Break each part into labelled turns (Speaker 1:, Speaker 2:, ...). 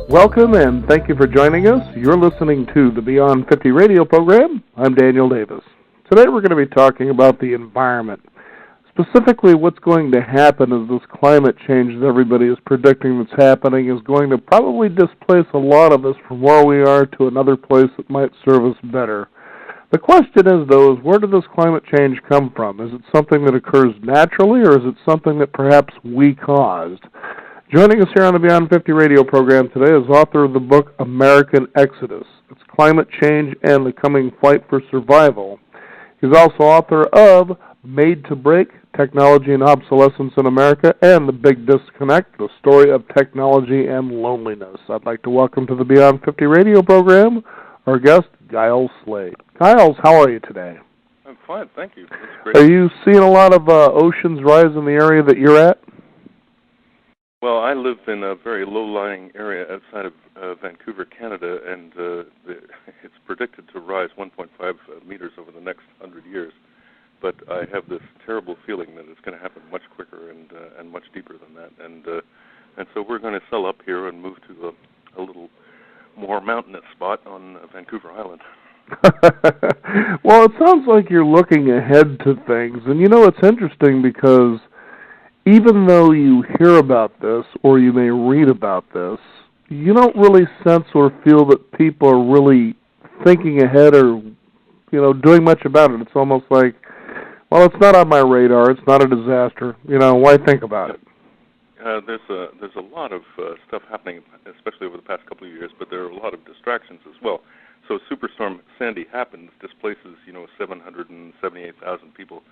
Speaker 1: Welcome and thank you for joining us. You're listening to the Beyond 50 radio program. I'm Daniel Davis. Today we're going to be talking about the environment. Specifically, what's going to happen is this climate change that everybody is predicting that's happening is going to probably displace a lot of us from where we are to another place that might serve us better. The question is, though, is where did this climate change come from? Is it something that occurs naturally, or is it something that perhaps we caused? Joining us here on the Beyond 50 radio program today is author of the book American Exodus. It's Climate Change and the Coming Fight for Survival. He's also author of Made to Break, Technology and Obsolescence in America, and The Big Disconnect, the story of technology and loneliness. I'd like to welcome to the Beyond 50 radio program our guest, Giles Slade. Giles, how are you today?
Speaker 2: I'm fine, thank you. That's great.
Speaker 1: Are you seeing a lot of oceans rise in the area that you're at?
Speaker 2: Well, I live in a very low-lying area outside of Vancouver, Canada, and it's predicted to rise 1.5 meters over the next 100 years. But I have this terrible feeling that it's going to happen much quicker and much deeper than that. And so we're going to sell up here and move to a little more mountainous spot on Vancouver Island.
Speaker 1: Well, it sounds like you're looking ahead to things. And, you know, it's interesting because even though you hear about this or you may read about this, you don't really sense or feel that people are really thinking ahead or, you know, doing much about it. It's almost like, well, it's not on my radar. It's not a disaster. You know, why think about it?
Speaker 2: There's a lot of stuff happening, especially over the past couple of years, but there are a lot of distractions as well. So Superstorm Sandy happens, displaces, 778,000 people,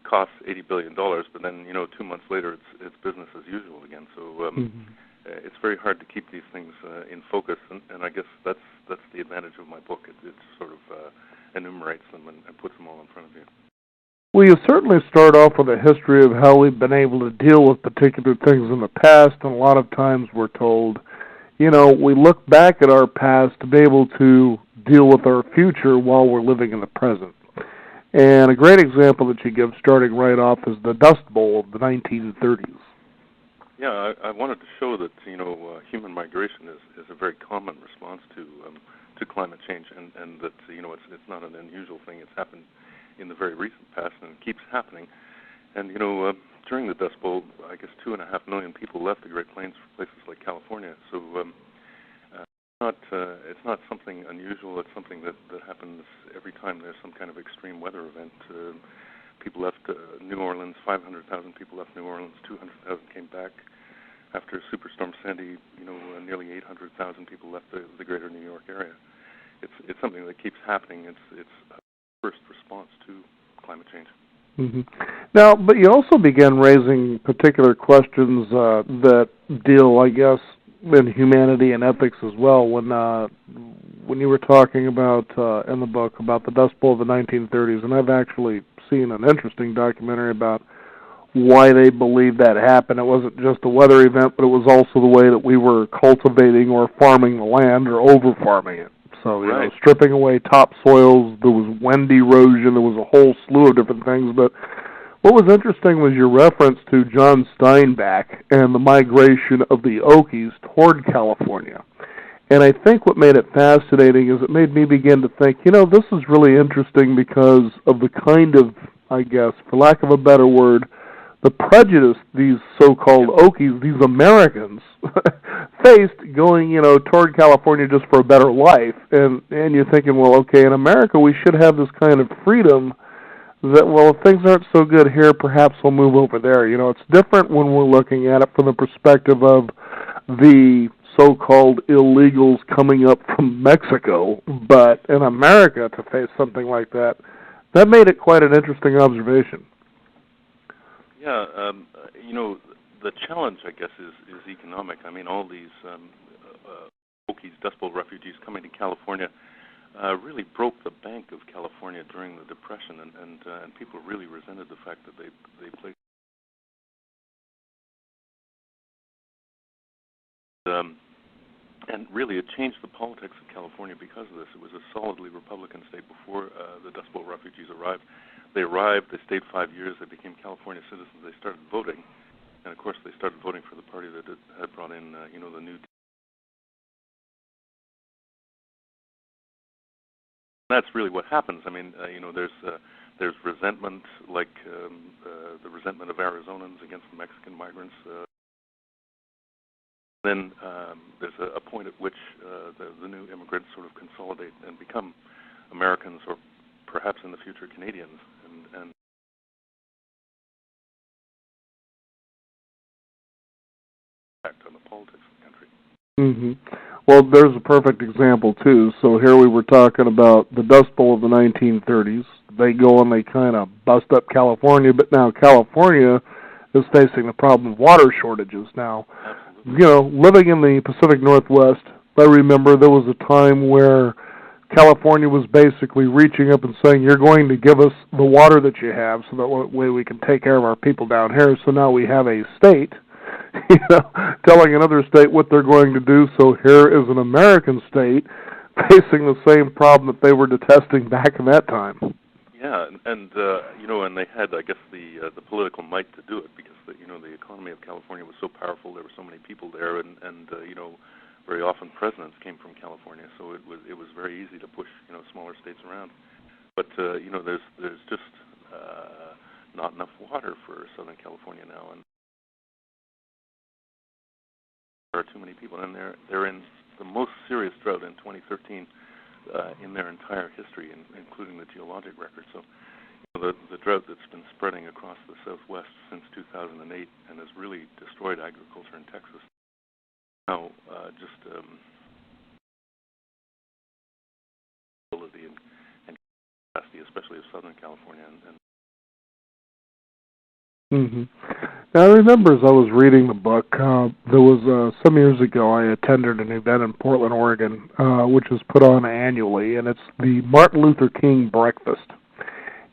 Speaker 2: costs $80 billion, but then, 2 months later, it's business as usual again. So it's very hard to keep these things in focus, and I guess that's the advantage of my book. It sort of enumerates them and puts them all in front of you.
Speaker 1: Well, you certainly start off with a history of how we've been able to deal with particular things in the past, and a lot of times we're told, we look back at our past to be able to deal with our future while we're living in the present. And a great example that you give starting right off is the Dust Bowl of the 1930s.
Speaker 2: Yeah, I wanted to show that, human migration is a very common response to climate change, and that, it's not an unusual thing. It's happened in the very recent past, and it keeps happening. And, during the Dust Bowl, I guess 2.5 million people left the Great Plains for places like California. So it's not something unusual. It's something that happens every time there's some kind of extreme weather event. People left New Orleans, 500,000 people left New Orleans, 200,000 came back. After Superstorm Sandy, nearly 800,000 people left the greater New York area. It's something that keeps happening. It's a first response to climate change.
Speaker 1: Mm-hmm. Now, but you also began raising particular questions that deal, I guess, in humanity and ethics as well. When you were talking about in the book about the Dust Bowl of the 1930s, and I've actually seen an interesting documentary about why they believe that happened. It wasn't just a weather event, but it was also the way that we were cultivating or farming the land or over-farming it. So, stripping away topsoils, there was wind erosion, there was a whole slew of different things. But what was interesting was your reference to John Steinbeck and the migration of the Okies toward California. And I think what made it fascinating is it made me begin to think, this is really interesting because of the kind of, I guess, for lack of a better word, the prejudice these so-called Okies, these Americans, faced going, toward California just for a better life. And you're thinking, well, okay, in America we should have this kind of freedom that, well, if things aren't so good here, perhaps we'll move over there. It's different when we're looking at it from the perspective of the so-called illegals coming up from Mexico. But in America, to face something like that made it quite an interesting observation.
Speaker 2: Yeah, the challenge, I guess, is economic. I mean, all these Okies, Dust Bowl refugees coming to California really broke the bank of California during the Depression, and people really resented the fact that they played. And really, it changed the politics of California because of this. It was a solidly Republican state before the Dust Bowl refugees arrived. They arrived, they stayed 5 years, they became California citizens, they started voting. And, of course, they started voting for the party that had brought in, the new That's really what happens. I mean, there's resentment, like the resentment of Arizonans against the Mexican migrants. Then there's a point at which the new immigrants sort of consolidate and become Americans, or perhaps in the future Canadians, and impact on the politics of the country.
Speaker 1: Mm-hmm. Well, there's a perfect example, too. So here we were talking about the Dust Bowl of the 1930s. They go and they kind of bust up California, but now California is facing the problem of water shortages now.
Speaker 2: Absolutely.
Speaker 1: Living in the Pacific Northwest, I remember there was a time where California was basically reaching up and saying, you're going to give us the water that you have so that way we can take care of our people down here. So now we have a state telling another state what they're going to do. So here is an American state facing the same problem that they were detesting back in that time.
Speaker 2: Yeah, and they had, I guess, the political might to do it, because the economy of California was so powerful. There were so many people there, and very often presidents came from California, so it was very easy to push smaller states around. But there's just not enough water for Southern California now, and there are too many people, and they're in the most serious drought in 2013 in their entire history, including the geologic record. So the drought that's been spreading across the Southwest since 2008 and has really destroyed agriculture in Texas. Now, ability and capacity, especially of Southern California.
Speaker 1: Mm-hmm. Now, I remember as I was reading the book, there was some years ago I attended an event in Portland, Oregon, which is put on annually, and it's the Martin Luther King Breakfast.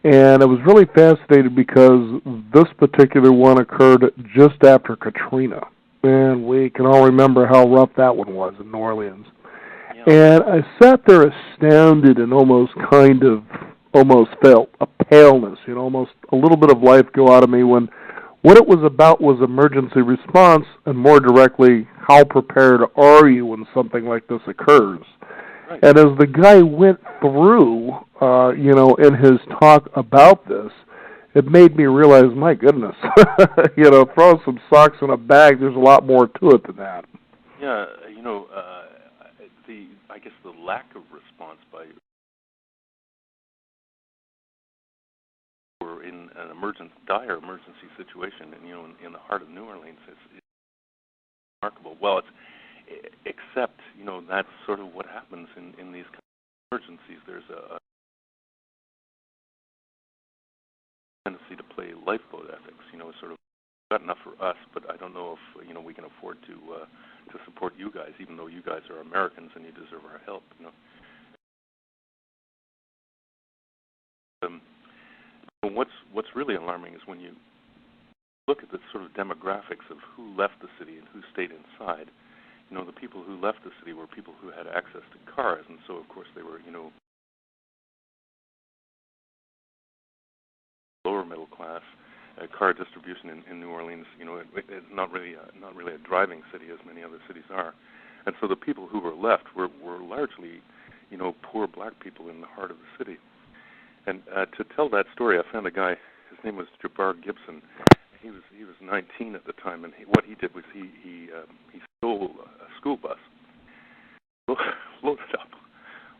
Speaker 1: And I was really fascinated because this particular one occurred just after Katrina, and we can all remember how rough that one was in New Orleans. Yeah. And I sat there astounded and almost felt a paleness, almost a little bit of life go out of me when what it was about was emergency response, and more directly, how prepared are you when something like this occurs? Right. And as the guy went through, in his talk about this, it made me realize, my goodness, throw some socks in a bag, there's a lot more to it than that.
Speaker 2: Yeah, I guess the lack of response by we're in an dire emergency situation, and in the heart of New Orleans, it's remarkable. Well, except that's sort of what happens in these kind of emergencies. There's a tendency to play lifeboat ethics. Sort of not enough for us, but I don't know if we can afford to support you guys, even though you guys are Americans and you deserve our help. What's really alarming is when you look at the sort of demographics of who left the city and who stayed inside. The people who left the city were people who had access to cars, and so of course they were lower middle class. Car distribution in New Orleans, it's not really a driving city as many other cities are, and so the people who were left were largely poor black people in the heart of the city. And to tell that story, I found a guy. His name was Jabbar Gibson. He was 19 at the time, and what he did was he stole a school bus, loaded up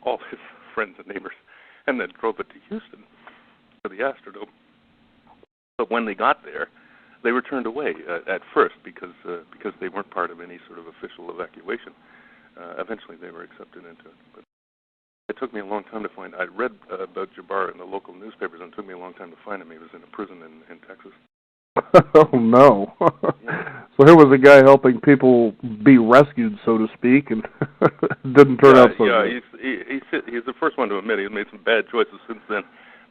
Speaker 2: all his friends and neighbors, and then drove it to Houston for the Astrodome. But when they got there, they were turned away at first because they weren't part of any sort of official evacuation. Eventually, they were accepted into it. But it took me a long time to find. I read about Jabbar in the local newspapers, and it took me a long time to find him. He was in a prison in Texas.
Speaker 1: Oh, no.
Speaker 2: Yeah.
Speaker 1: So here was a guy helping people be rescued, so to speak, and didn't turn out so good.
Speaker 2: Yeah, he's the first one to admit he's made some bad choices since then.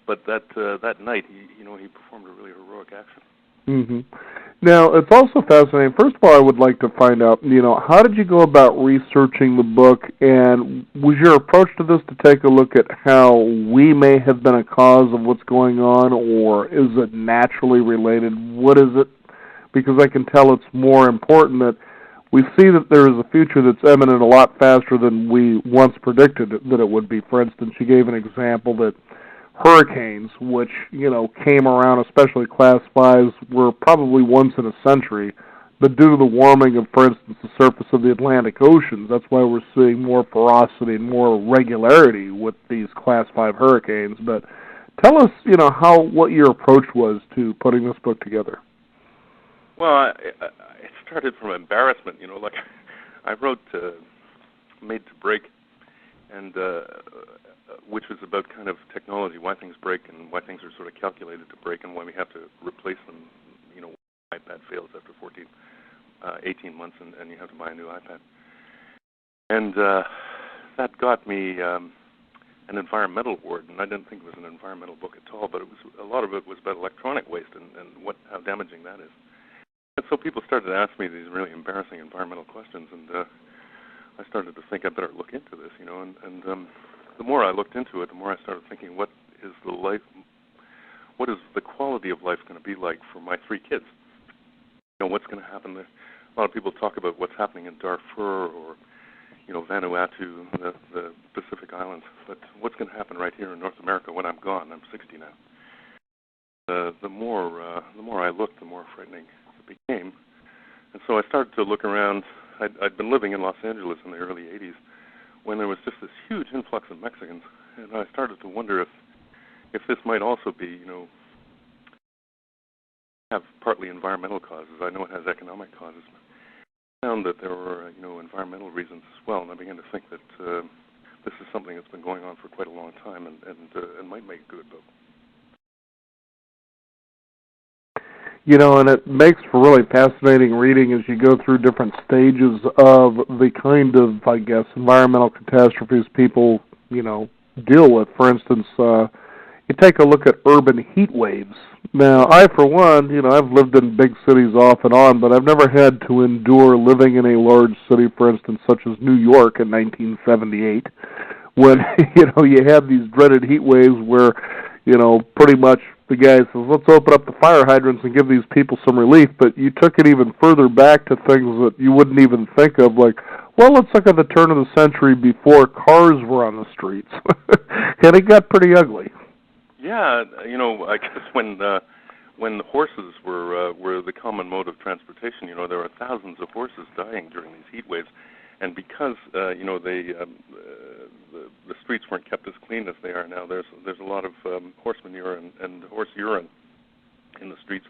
Speaker 2: But that night, he performed a really heroic action.
Speaker 1: Mm-hmm. Now, it's also fascinating. First of all, I would like to find out, how did you go about researching the book, and was your approach to this to take a look at how we may have been a cause of what's going on, or is it naturally related? What is it? Because I can tell it's more important that we see that there is a future that's imminent a lot faster than we once predicted that it would be. For instance, she gave an example that hurricanes, which, came around, especially class 5s, were probably once in a century. But due to the warming of, for instance, the surface of the Atlantic Ocean, that's why we're seeing more ferocity and more regularity with these class 5 hurricanes. But tell us, what your approach was to putting this book together.
Speaker 2: Well, it started from embarrassment. Like I wrote Made to Break, and which was about kind of technology, why things break and why things are sort of calculated to break and why we have to replace them. When iPad fails after 18 months and you have to buy a new iPad. And that got me an environmental award, and I didn't think it was an environmental book at all, but a lot of it was about electronic waste and how damaging that is. And so people started to ask me these really embarrassing environmental questions, and I started to think I better look into this, and the more I looked into it, the more I started thinking, what is the quality of life going to be like for my 3 kids? What's going to happen there? A lot of people talk about what's happening in Darfur or, Vanuatu, the Pacific Islands, but what's going to happen right here in North America when I'm gone? I'm 60 now. The more I looked, the more frightening it became. And so I started to look around. I'd been living in Los Angeles in the early 80s when there was just this huge influx of Mexicans, and I started to wonder if this might also be, have partly environmental causes. I know it has economic causes. I found that there were, environmental reasons as well, and I began to think that this is something that's been going on for quite a long time and might make a good book.
Speaker 1: And it makes for really fascinating reading as you go through different stages of the kind of, I guess, environmental catastrophes people, deal with. For instance, you take a look at urban heat waves. Now, I, for one, I've lived in big cities off and on, but I've never had to endure living in a large city, for instance, such as New York in 1978, when, you have these dreaded heat waves where, pretty much the guy says, let's open up the fire hydrants and give these people some relief, but you took it even further back to things that you wouldn't even think of, like, well, let's look at the turn of the century before cars were on the streets. And it got pretty ugly.
Speaker 2: Yeah, I guess when the horses were the common mode of transportation, there were thousands of horses dying during these heat waves, and because the streets weren't kept as clean as they are now, there's a lot of horse manure and horse urine in the streets,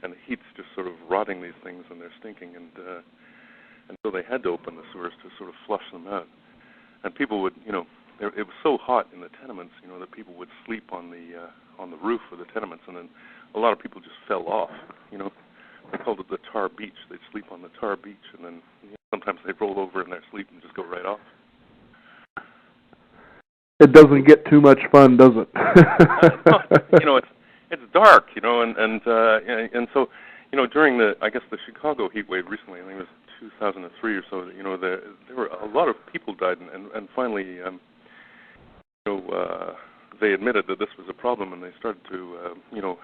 Speaker 2: and the heat's just sort of rotting these things, and they're stinking, and so they had to open the sewers to sort of flush them out, and people would, it was so hot in the tenements, that people would sleep on the roof of the tenements, and then a lot of people just fell off. They called it the tar beach. They'd sleep on the tar beach, and then sometimes they'd roll over in their sleep and just go right off.
Speaker 1: It doesn't get too much fun, does it?
Speaker 2: It's dark, and so, during the Chicago heat wave recently, I think it was 2003 or so, there were a lot of people died, and finally, they admitted that this was a problem, and they started to,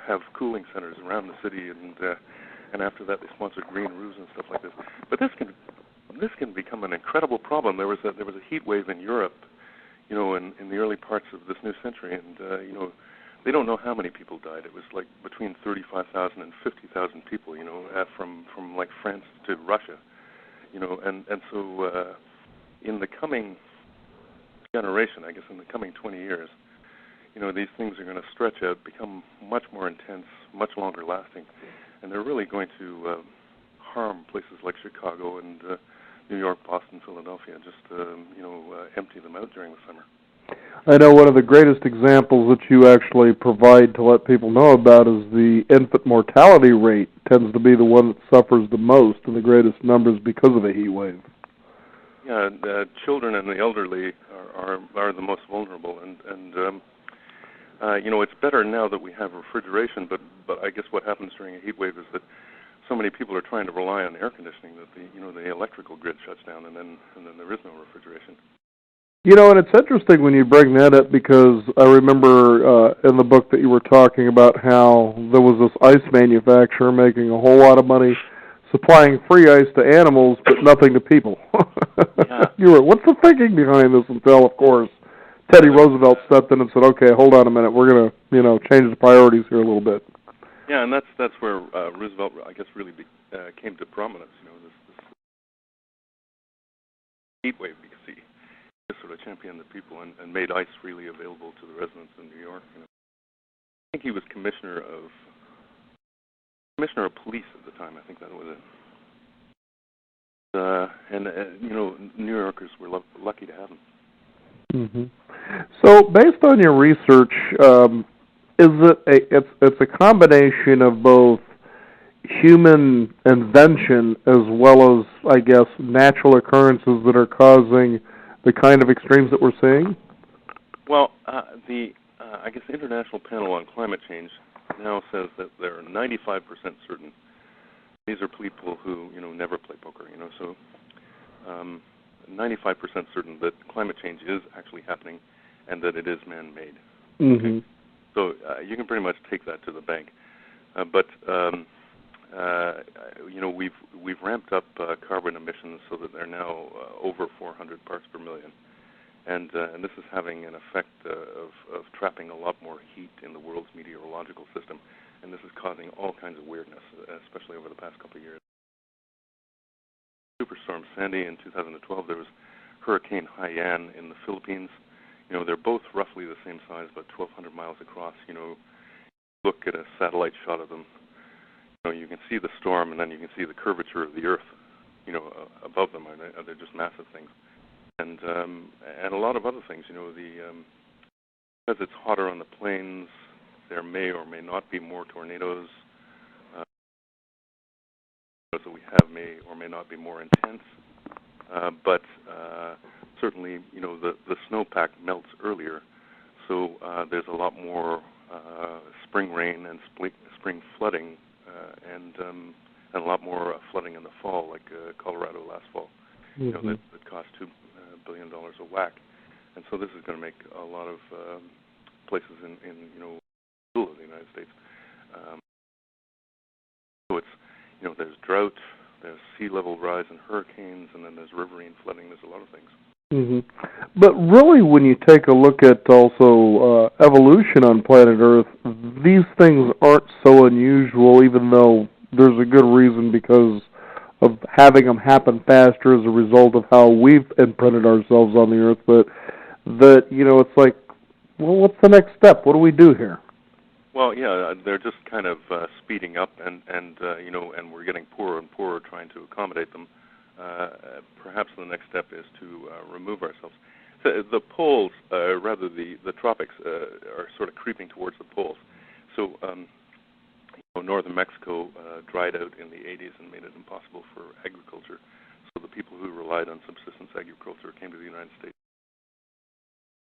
Speaker 2: have cooling centers around the city, and after that, they sponsored green roofs and stuff like this. But this can become an incredible problem. There was a heat wave in Europe, in the early parts of this new century, and they don't know how many people died. It was like between 35,000 and 50,000 people, from like France to Russia, and so in the coming generation, I guess in the coming 20 years, these things are going to stretch out, become much more intense, much longer lasting, and they're really going to harm places like Chicago and New York, Boston, Philadelphia, just empty them out during the summer.
Speaker 1: I know one of the greatest examples that you actually provide to let people know about is the infant mortality rate tends to be the one that suffers the most in the greatest numbers because of a heat wave.
Speaker 2: Yeah, children and the elderly are the most vulnerable, and it's better now that we have refrigeration, but I guess what happens during a heat wave is that so many people are trying to rely on air conditioning that the electrical grid shuts down, and then there is no refrigeration.
Speaker 1: And it's interesting when you bring that up, because I remember in the book that you were talking about how there was this ice manufacturer making a whole lot of money supplying free ice to animals but nothing to people.
Speaker 2: Yeah.
Speaker 1: What's the thinking behind this? Until, of course, Teddy Roosevelt stepped in and said, "Okay, hold on a minute. We're going to, change the priorities here a little bit."
Speaker 2: Yeah, and that's where Roosevelt, I guess, really came to prominence. This heat wave, because he just sort of championed the people and made ice freely available to the residents in New York. I think he was commissioner of police at the time. I think that was it. New Yorkers were lucky to have him.
Speaker 1: Mm-hmm. So, based on your research, it's a combination of both human invention as well as, I guess, natural occurrences that are causing the kind of extremes that we're seeing?
Speaker 2: Well, I guess the International Panel on Climate Change now says that they're 95% certain. These are people who never play poker. So 95% certain that climate change is actually happening, and that it is man-made.
Speaker 1: Mm-hmm.
Speaker 2: Okay? So you can pretty much take that to the bank. But we've ramped up carbon emissions so that they're now over 400 parts per million, and this is having an effect of trapping a lot more heat in the world's meteorological system, and this is causing all kinds of weirdness, especially over the past couple of years. Superstorm Sandy in 2012. There was Hurricane Haiyan in the Philippines. They're both roughly the same size, about 1,200 miles across. Look at a satellite shot of them. You can see the storm, and then you can see the curvature of the Earth, above them. They're just massive things, and a lot of other things. Because it's hotter on the plains, there may or may not be more tornadoes. That we have may or may not be more intense, but certainly, the snowpack melts earlier, so there's a lot more spring rain and spring flooding, and a lot more flooding in the fall, like Colorado last fall.
Speaker 1: Mm-hmm.
Speaker 2: That cost $2 billion a whack, and so this is going to make a lot of places in the middle of the United States. So it's there's drought, there's sea level rise and hurricanes, and then there's riverine flooding. There's a lot of things.
Speaker 1: Mm-hmm. But really, when you take a look at also evolution on planet Earth, these things aren't so unusual, even though there's a good reason because of having them happen faster as a result of how we've imprinted ourselves on the Earth. But that, it's like, well, what's the next step? What do we do here?
Speaker 2: Well, yeah, they're just kind of speeding up, and we're getting poorer and poorer trying to accommodate them. Perhaps the next step is to remove ourselves. So the poles, rather the tropics, are sort of creeping towards the poles. So northern Mexico dried out in the 80s and made it impossible for agriculture. So the people who relied on subsistence agriculture came to the United States.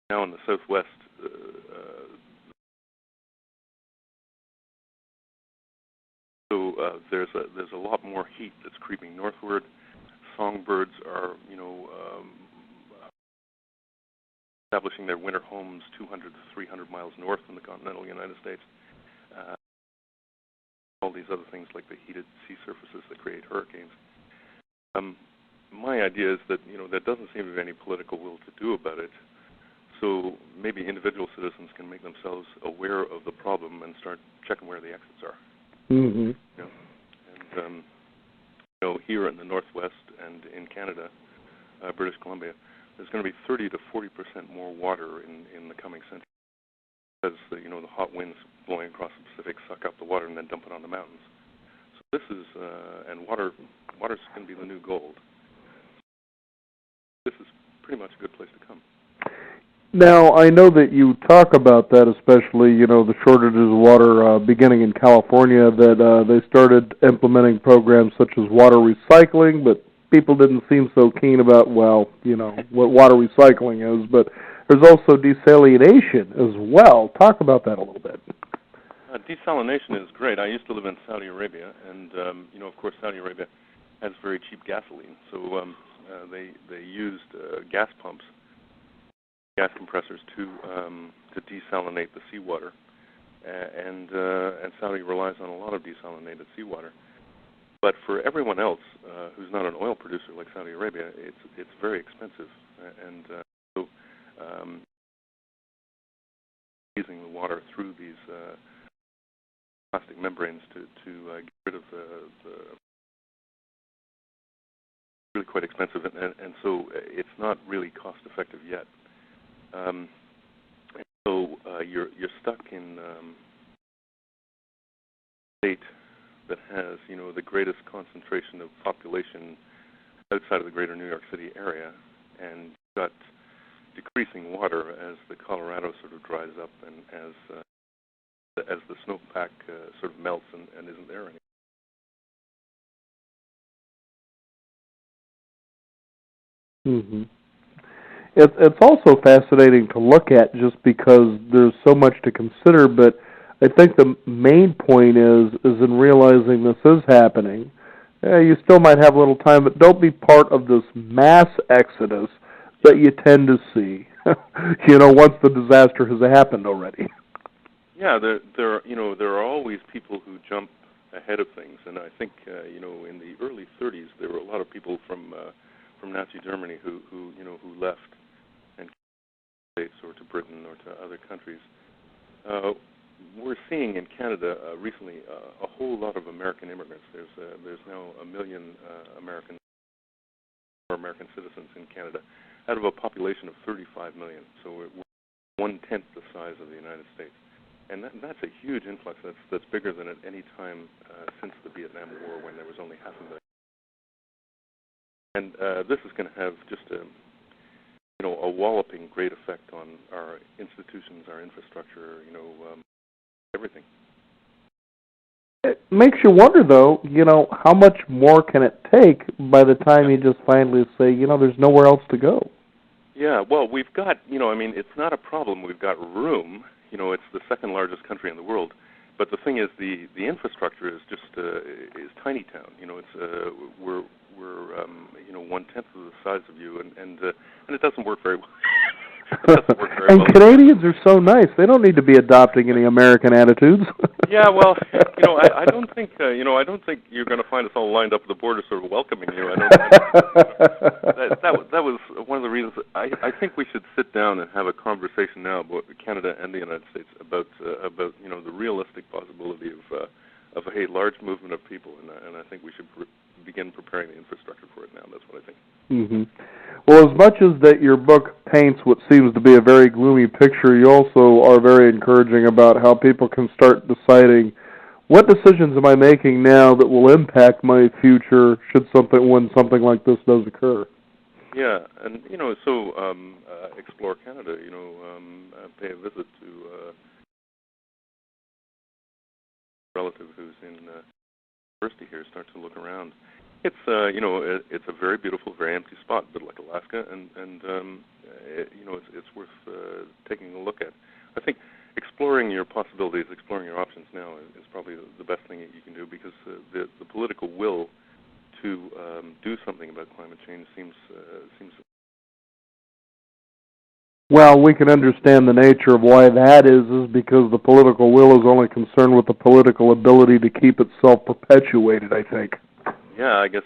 Speaker 2: Now in the Southwest, there's a lot more heat that's creeping northward. Songbirds are, establishing their winter homes 200 to 300 miles north from the continental United States. All these other things like the heated sea surfaces that create hurricanes. My idea is that, there doesn't seem to be any political will to do about it. So maybe individual citizens can make themselves aware of the problem and start checking where the exits are.
Speaker 1: Mm-hmm.
Speaker 2: And here in the Northwest and in Canada, British Columbia, there's going to be 30 to 40% more water in the coming century, because the hot winds blowing across the Pacific suck up the water and then dump it on the mountains. So this is and water's going to be the new gold. This is pretty much a good place to come.
Speaker 1: Now, I know that you talk about that, especially, the shortages of water beginning in California, that they started implementing programs such as water recycling, but people didn't seem so keen about, what water recycling is. But there's also desalination as well. Talk about that a little bit.
Speaker 2: Desalination is great. I used to live in Saudi Arabia, and, of course, Saudi Arabia has very cheap gasoline, so they used gas pumps, gas compressors to desalinate the seawater, and Saudi relies on a lot of desalinated seawater. But for everyone else who's not an oil producer like Saudi Arabia, it's very expensive, and so using the water through these plastic membranes to get rid of the really quite expensive, and so it's not really cost effective yet. So you're stuck in a state that has the greatest concentration of population outside of the greater New York City area, and you've got decreasing water as the Colorado sort of dries up and as the snowpack sort of melts and isn't there anymore.
Speaker 1: Mm-hmm. It's also fascinating to look at just because there's so much to consider, but I think the main point is in realizing this is happening. You still might have a little time, but don't be part of this mass exodus that you tend to see, once the disaster has happened already.
Speaker 2: Yeah, there are always people who jump ahead of things, and I think in the early 30s there were a lot of people from Nazi Germany who left and came to the States or to Britain or to other countries. We're seeing in Canada recently a whole lot of American immigrants. There's now 1 million American citizens in Canada out of a population of 35 million. So we're 1/10 the size of the United States, and that's a huge influx. That's bigger than at any time since the Vietnam War, when there was only 500,000. And this is going to have just a walloping great effect on our institutions, our infrastructure, everything.
Speaker 1: It makes you wonder, though, how much more can it take by the time you just finally say, there's nowhere else to go?
Speaker 2: Yeah, well, we've got, it's not a problem. We've got room. It's the second largest country in the world. But the thing is, the infrastructure is just is tiny town. We're 1/10 of the size of you, and it doesn't work very well.
Speaker 1: And Canadians are so nice; they don't need to be adopting any American attitudes.
Speaker 2: Yeah, well, I don't think I don't think you're going to find us all lined up at the border, sort of welcoming you. That was one of the reasons. I think we should sit down and have a conversation now about Canada and the United States about the realistic possibility of a large movement of people, and I think we should begin preparing the infrastructure for it now. That's what I think.
Speaker 1: Mm-hmm. Well, as much as that your book paints what seems to be a very gloomy picture, you also are very encouraging about how people can start deciding, what decisions am I making now that will impact my future when something like this does occur?
Speaker 2: Yeah, and so explore Canada. Pay a visit to a relative who's in university here. Start to look around. It's it's a very beautiful, very empty spot, a bit like Alaska, and it's worth taking a look at. I think exploring your possibilities, exploring your options now is probably the best thing that you can do, because the political will to do something about climate change seems.
Speaker 1: Well, we can understand the nature of why that is because the political will is only concerned with the political ability to keep itself perpetuated, I think.
Speaker 2: Yeah, I guess,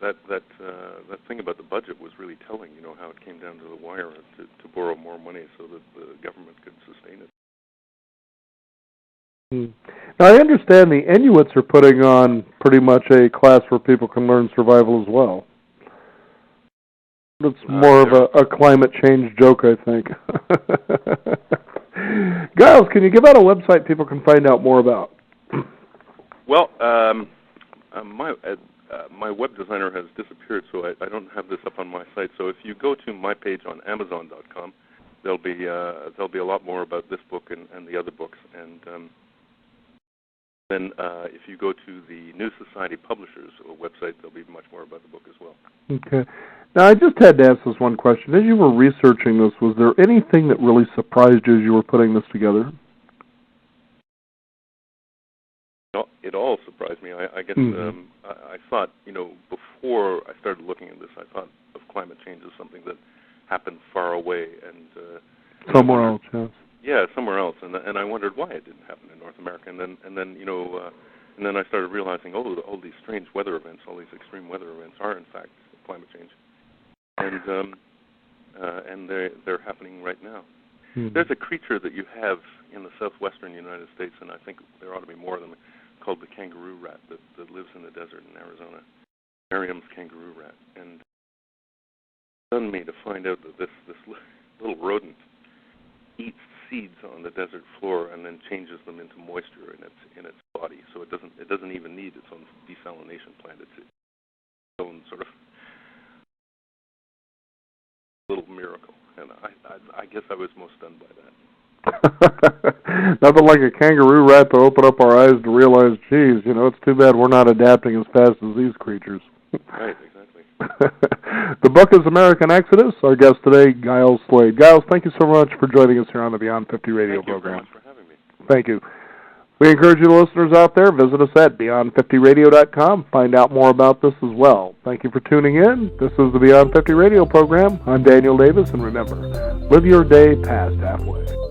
Speaker 2: that thing about the budget was really telling, how it came down to the wire to borrow more money so that the government could sustain it.
Speaker 1: Now, I understand the Inuits are putting on pretty much a class where people can learn survival as well. It's more of a climate change joke, I think. Giles, can you give out a website people can find out more about?
Speaker 2: Well, my web designer has disappeared, so I don't have this up on my site. So if you go to my page on Amazon.com, there'll be a lot more about this book and the other books. And then if you go to the New Society Publishers website, there'll be much more about the book as well.
Speaker 1: Okay. Now, I just had to ask this one question. As you were researching this, was there anything that really surprised you as you were putting this together?
Speaker 2: It all surprised me. I guess I thought, before I started looking at this, I thought of climate change as something that happened far away and
Speaker 1: somewhere else. Yes.
Speaker 2: Yeah, somewhere else, and I wondered why it didn't happen in North America. And then And then I started realizing, all these strange weather events, all these extreme weather events are in fact climate change, and they're happening right now. There's a creature that you have in the southwestern United States, and I think there ought to be more of them, called the kangaroo rat that lives in the desert in Arizona. Merriam's kangaroo rat, and it stunned me to find out that this little rodent eats seeds on the desert floor and then changes them into moisture in its body, so it doesn't even need its own desalination plant. It's its own sort of little miracle, and I guess I was most stunned by that.
Speaker 1: Nothing like a kangaroo rat to open up our eyes to realize, geez, it's too bad we're not adapting as fast as these creatures.
Speaker 2: Right, exactly.
Speaker 1: The book is American Exodus. Our guest today, Giles Slade. Giles, thank you so much for joining us here on the Beyond 50 radio program.
Speaker 2: Thank you very much for having me.
Speaker 1: Thank you. We encourage you listeners out there, visit us at Beyond50Radio.com. Find out more about this as well. Thank you for tuning in. This is the Beyond 50 radio program. I'm Daniel Davis, and remember, live your day past halfway.